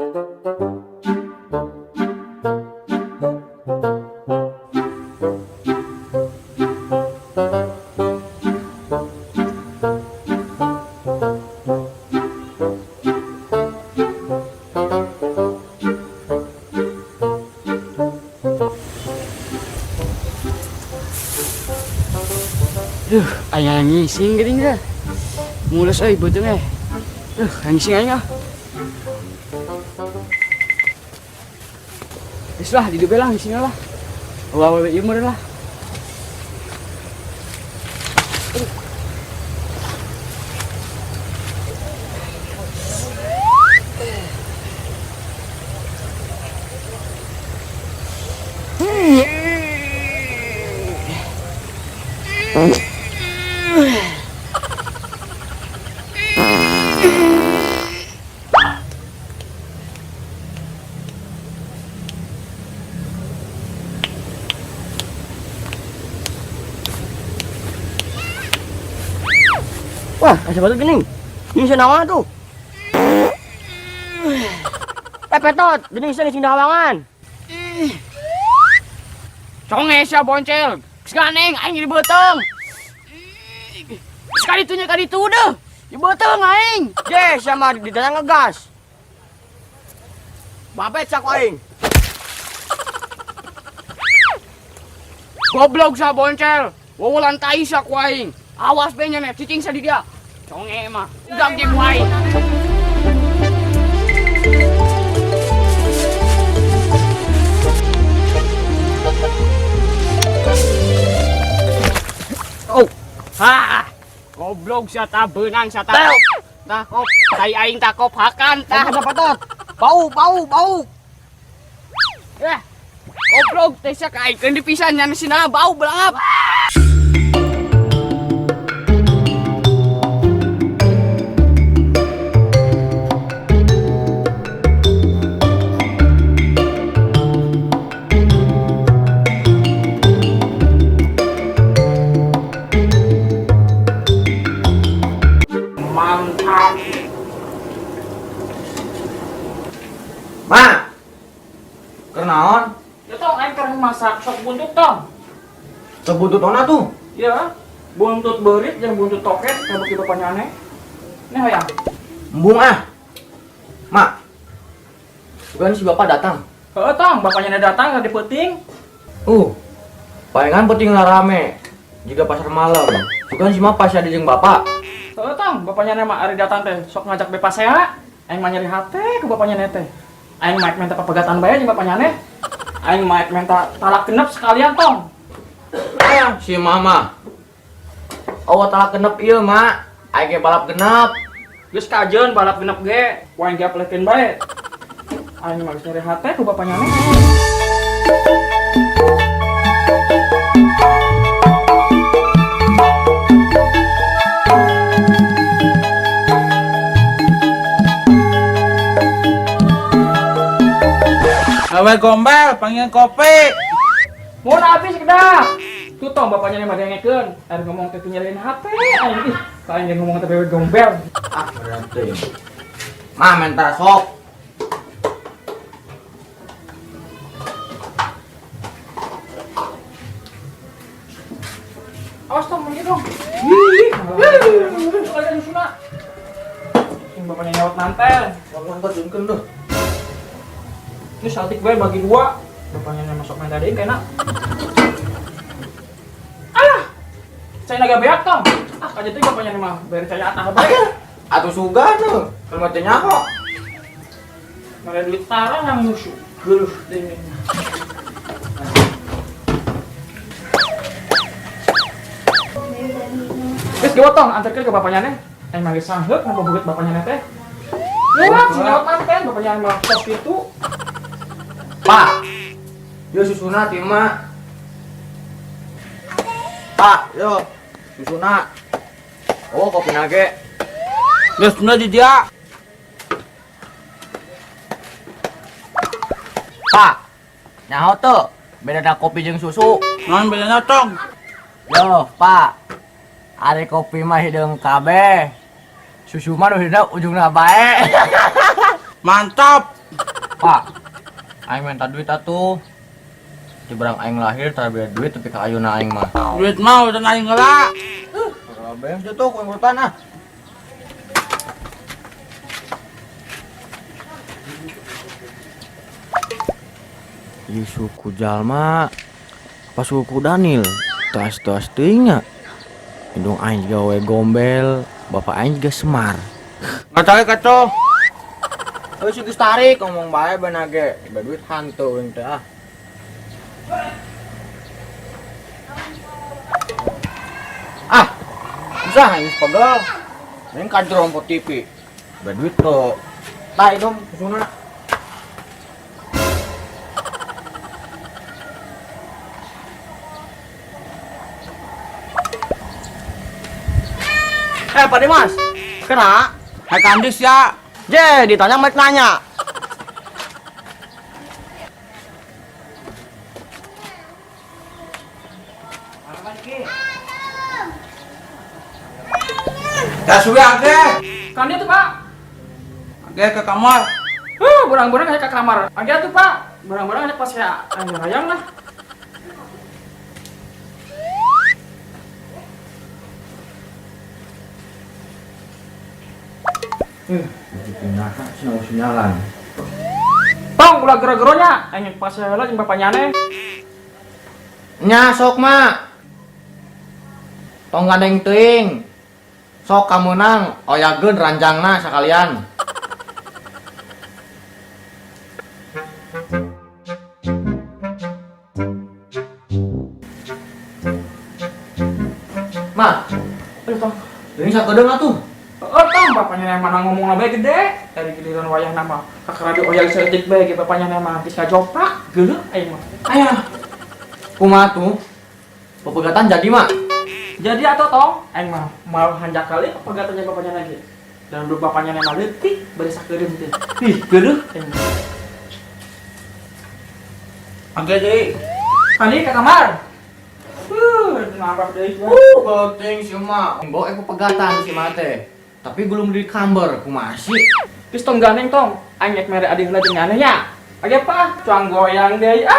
Ayah ngising gini dah. Mulus betul eh. Ngising aja. Islah di depan lah ngising lah. Wah, imur lah. Wah, ada batu gening. Ini senawan tuh. Petot, gening sini sing dawangan. Conges ya boncel. Sekaneng aing di beteng. Sekali tunya kali itu deh. Di beteng aing. Ye, sama di tanah ngegas. Babet sak aing. Goblok sa boncel. Wawalan tai sak aing. Awas benya nih, cicing sa di dia. Conge mah, udah game wae. Oh, ha, goblok sa ta benang sa ta. Takop, tai aing takop hakan tah. Dapat tot. Bau. Goblok teh sak aing keun dipisan nya sina bau belangap. Ma, kenaon? Ya tong aing keur masak sok buntut tong. Sebutut ona tuh. Ya, buntut berit jeung buntut toket ka beuki bapaknya aneh. Nih hoyang. Embung ah. Ma, bukan si bapak datang. Heeh tong, bapaknya datang ka dipeting. Palingan penting lah rame. Jika pasar malam. Bukan si ma pas ada jeung bapak. Heeh tong, bapaknya mah ari datang teh sok ngajak bebas saya. Aing mah nyari hate ke bapaknya teh. Aing maek minta pepegatan bae jeung bapaknya neh. Aing maek minta talak genep sekalian tong. Si mama. Awa talak genep ieu, Ma. Aing ge balap genep. Geus kajeun balap genep ge, wae ge aplekeun bae. Aing mah geus nyari hate ke bapaknya neh. Awe gombal, panggil kopi. Mun habis kedah. Tuh tong bapaknya mah dengekeun, ari ngomong teh nyariin HP aing ih, ka aing ngomong teh bewe gombel. Berarti. Ma mentar sok. Awas tong mangga dong. Ih. Kalian susuna. Sing bapaknya nyawat nantel. Bangun kejunkeun tuh. Ini saltik bae bagi dua. Bapaknya masuk main tadi kena. Alah. Saya naga beak tong. Kaja teh bapaknya mah bere saya atah bae. Atuh suga tuh. Kalau mah teh nyaho. Mare duit tara yang musuh. Geuluh deui. Geus kieu tong anterkeun ke bapaknya neh. Aing mah geus sangheuk ngaboboget bapaknya neh teh. Lewat si nyawat manten bapaknya mah sos kitu. Pak. Yo susuna ti ma. Pak, yo. Susuna. Oh, kopi nage. Geus na di dia. Pak. Nyaho tuh. Beda da kopi jeung susu. Naon bedana tong? Yo, Pak. Ari kopi mah hideung kabeh. Susu mah nu hideung ujungna bae. Mantap. Pak, aing minta duit atuh. Di barang aing lahir tara duit tapi ka ayeuna aing mah. Duit mau dan aing ngelak. Bayang tuh ku urutan ah. Ieu suku jalma pas suku Danil tas teuing nya. Indung aing juga we gombel, bapak aing juga Semar. Ngacai kacau. Euy si Gus tarik ngomong bae beuna ge, tiba duit hantu euy teh ah. Ah, bisa aing pegel. Aing kajrong po TV. Tiba duit tuh. Tai dong, kusuna. Pak Dimas, kena? Hai kandis ya. Je, ditanya Mike nanya. Ya suwe age. Kan dia tuh Pak. Age ke kamar. Barang-barang kayak ke kamar. Agak tuh Pak. Barang-barang aja pas ya ayam lah. Pindah sih sinyalan. Tong ulah gero-geronya. Aing pas ya lah jeung bapaknya nih. Nya sok mak. Tong gandeng teuing. Sok kamu nang oyageun ranjangna sakalian. Ma, Aduh Tong. ini sakedeung atuh. Tong bapaknya yang mana ngomong bae gede. Dari giliran wayah nama kakak radio oyal seetik bae ge bapaknya nama geus ngajoprak. Geuleuh aing mah. Ayah, kumaha tuh? Pepegatan jadi mak. Jadi atuh Tong, aing mah mau hanjak kali pegatannya bapaknya lagi. Dan dulu bapaknya nama leutik bari sakedeung teh. Ih, geuleuh aing mah. Age deui. Kani ke kamar. Nambah deui. Penting sih mak. Bawa pepegatan si mate. Tapi belum di kamber, kumaha sih? Geus tong gandeng Tong, aing nyek mere adeuna jeung aneh nya. Age apa? Cuang goyang deui. Ah,